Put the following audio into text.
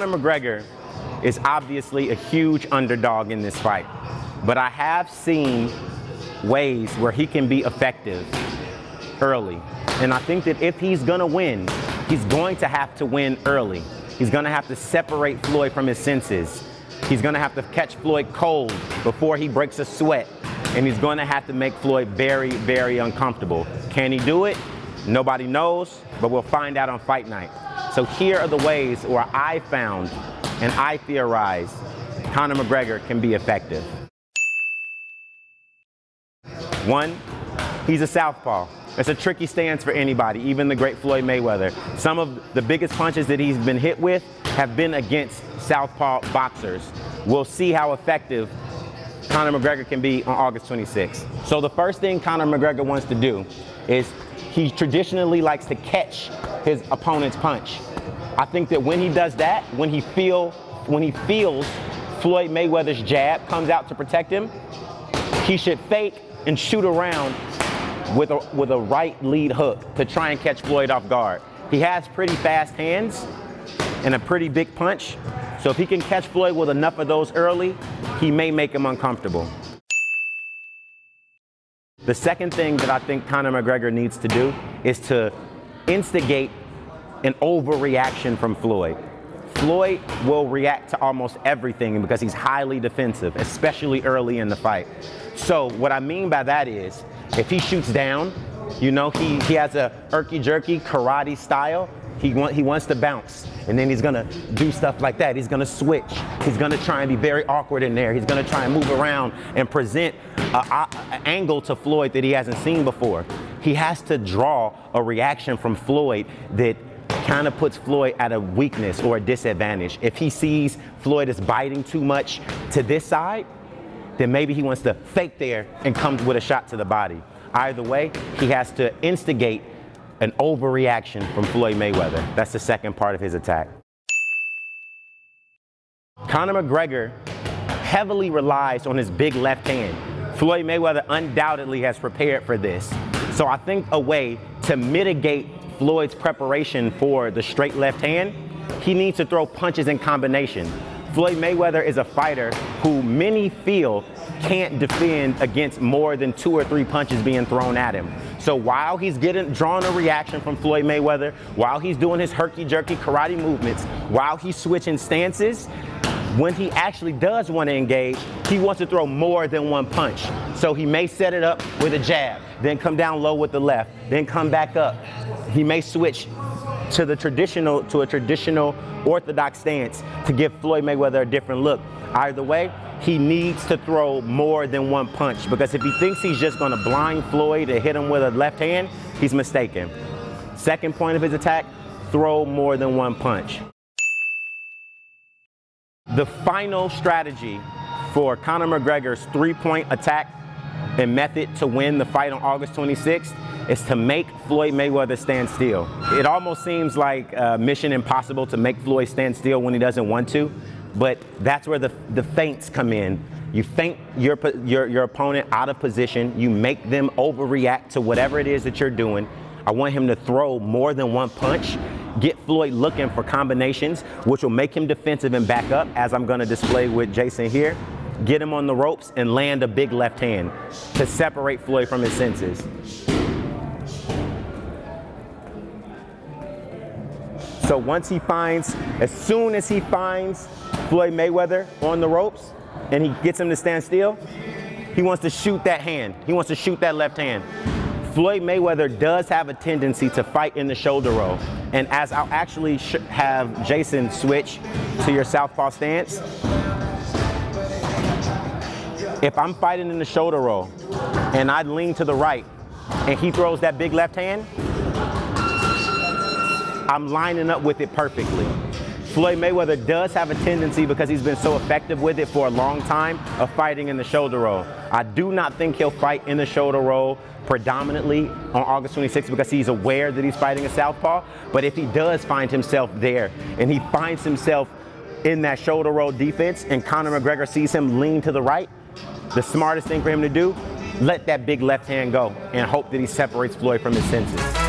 Conor McGregor is obviously a huge underdog in this fight, but I have seen ways where he can be effective early. And I think that if he's gonna win, he's going to have to win early. He's gonna have to separate Floyd from his senses. He's gonna have to catch Floyd cold before he breaks a sweat. And he's gonna have to make Floyd very, very uncomfortable. Can he do it? Nobody knows, but we'll find out on fight night. So here are the ways where I found and I theorize Conor McGregor can be effective. One, he's a southpaw. It's a tricky stance for anybody, even the great Floyd Mayweather. Some of the biggest punches that he's been hit with have been against southpaw boxers. We'll see how effective Conor McGregor can be on August 26th. So the first thing Conor McGregor wants to do is he traditionally likes to catch his opponent's punch. I think that when he does that, when he feels Floyd Mayweather's jab comes out to protect him, he should fake and shoot around with a right lead hook to try and catch Floyd off guard. He has pretty fast hands and a pretty big punch, so if he can catch Floyd with enough of those early, he may make him uncomfortable. The second thing that I think Conor McGregor needs to do is to instigate an overreaction from Floyd. Floyd will react to almost everything because he's highly defensive, especially early in the fight. So what I mean by that is, if he shoots down, you know, he has a herky-jerky karate style. He wants to bounce, and then he's gonna do stuff like that. He's gonna switch. He's gonna try and be very awkward in there. He's gonna try and move around and present an angle to Floyd that he hasn't seen before. He has to draw a reaction from Floyd that kind of puts Floyd at a weakness or a disadvantage. If he sees Floyd is biting too much to this side, then maybe he wants to fake there and comes with a shot to the body. Either way, he has to instigate an overreaction from Floyd Mayweather. That's the second part of his attack. Conor McGregor heavily relies on his big left hand. Floyd Mayweather undoubtedly has prepared for this. So I think a way to mitigate Floyd's preparation for the straight left hand, he needs to throw punches in combination. Floyd Mayweather is a fighter who many feel can't defend against more than 2 or 3 punches being thrown at him. So while he's drawing a reaction from Floyd Mayweather, while he's doing his herky-jerky karate movements, while he's switching stances, when he actually does want to engage, he wants to throw more than one punch. So he may set it up with a jab, then come down low with the left, then come back up. He may switch to a traditional orthodox stance to give Floyd Mayweather a different look. Either way, he needs to throw more than one punch, because if he thinks he's just going to blind Floyd and hit him with a left hand, he's mistaken. Second point of his attack, throw more than one punch. The final strategy for Conor McGregor's 3-point attack and method to win the fight on August 26th is to make Floyd Mayweather stand still. It almost seems like mission impossible to make Floyd stand still when he doesn't want to, but that's where the feints come in. You feint your opponent out of position, you make them overreact to whatever it is that you're doing. I want him to throw more than one punch, get Floyd looking for combinations, which will make him defensive and back up, as I'm gonna display with Jason here. Get him on the ropes and land a big left hand to separate Floyd from his senses. So as soon as he finds Floyd Mayweather on the ropes and he gets him to stand still, he wants to shoot that hand. He wants to shoot that left hand. Floyd Mayweather does have a tendency to fight in the shoulder roll. And as I'll actually have Jason switch to your southpaw stance, if I'm fighting in the shoulder roll and I lean to the right and he throws that big left hand, I'm lining up with it perfectly. Floyd Mayweather does have a tendency, because he's been so effective with it for a long time, of fighting in the shoulder roll. I do not think he'll fight in the shoulder roll predominantly on August 26th because he's aware that he's fighting a southpaw. But if he does find himself there and he finds himself in that shoulder roll defense and Conor McGregor sees him lean to the right, the smartest thing for him to do, let that big left hand go and hope that he separates Floyd from his senses.